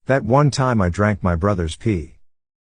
That one time I drank my brother's pee.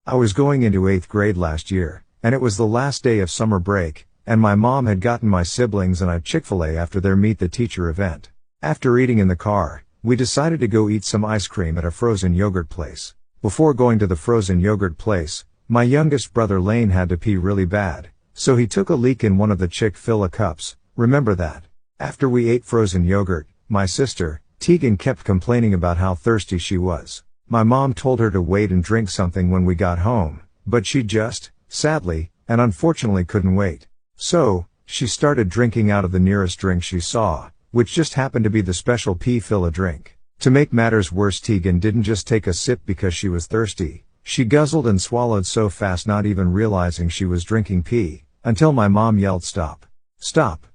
I was going into 8th grade last year, and it was the last day of summer break, and my mom had gotten my siblings and I Chick-fil-A after their Meet the Teacher event. After eating in the car, we decided to go eat some ice cream at a frozen yogurt place. Before going to the frozen yogurt place, my youngest brother Lane had to pee really bad, so he took a leak in one of the Chick-fil-A cups. Remember that? After we ate frozen yogurt, my sister, Tegan, kept complaining about how thirsty she was. My mom told her to wait and drink something when we got home, but she just, sadly, and unfortunately couldn't wait. So, she started drinking out of the nearest drink she saw, which just happened to be the special pee-fill-a drink. To make matters worse, Tegan didn't just take a sip because she was thirsty. She guzzled and swallowed so fast, not even realizing she was drinking pee, until my mom yelled, "Stop. Stop.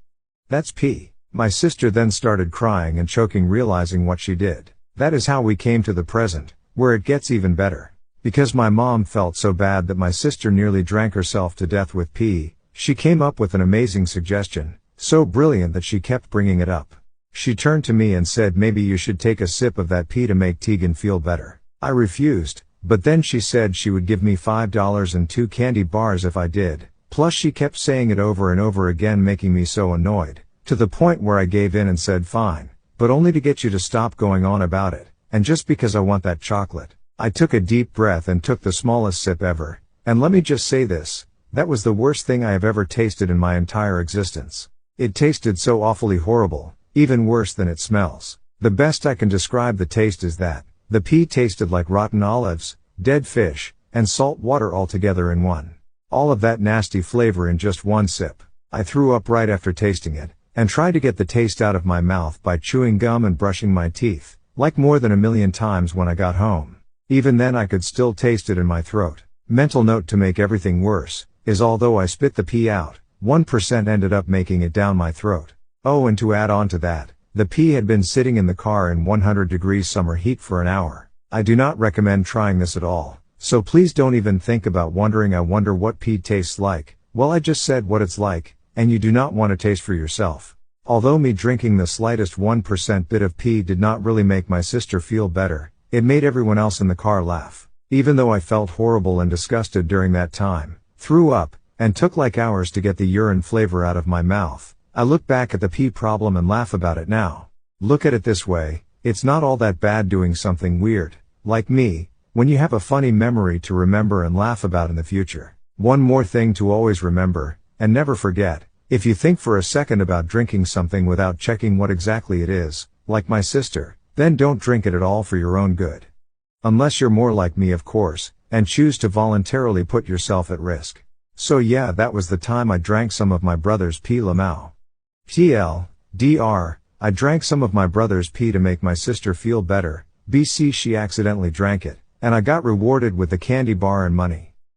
That's pee." My sister then started crying and choking, realizing what she did. That is how we came to the present, where it gets even better. Because my mom felt so bad that my sister nearly drank herself to death with pee, she came up with an amazing suggestion, so brilliant that she kept bringing it up. She turned to me and said, "Maybe you should take a sip of that pee to make Tegan feel better." I refused, but then she said she would give me $5 and 2 candy bars if I did. Plus she kept saying it over and over again, making me so annoyed, to the point where I gave in and said fine, but only to get you to stop going on about it. And just because I want that chocolate. I took a deep breath and took the smallest sip ever, and let me just say this, that was the worst thing I have ever tasted in my entire existence. It tasted so awfully horrible, even worse than it smells. The best I can describe the taste is that, the pee tasted like rotten olives, dead fish, and salt water all together in one. All of that nasty flavor in just one sip. I threw up right after tasting it, and tried to get the taste out of my mouth by chewing gum and brushing my teeth, like more than 1,000,000 times when I got home. Even then I could still taste it in my throat. Mental note to make everything worse, is although I spit the pee out, 1% ended up making it down my throat. Oh, and to add on to that, the pee had been sitting in the car in 100 degrees summer heat for an hour. I do not recommend trying this at all, so please don't even think about wondering, "I wonder what pee tastes like." Well, I just said what it's like, and you do not want to taste for yourself. Although me drinking the slightest 1% bit of pee did not really make my sister feel better, it made everyone else in the car laugh. Even though I felt horrible and disgusted during that time, threw up, and took like hours to get the urine flavor out of my mouth, I look back at the pee problem and laugh about it now. Look at it this way, it's not all that bad doing something weird, like me, when you have a funny memory to remember and laugh about in the future. One more thing to always remember, and never forget. If you think for a second about drinking something without checking what exactly it is, like my sister, then don't drink it at all for your own good. Unless you're more like me, of course, and choose to voluntarily put yourself at risk. So yeah, that was the time I drank some of my brother's pee. Lamau. TLDR, I drank some of my brother's pee to make my sister feel better. BC, she accidentally drank it, and I got rewarded with a candy bar and money.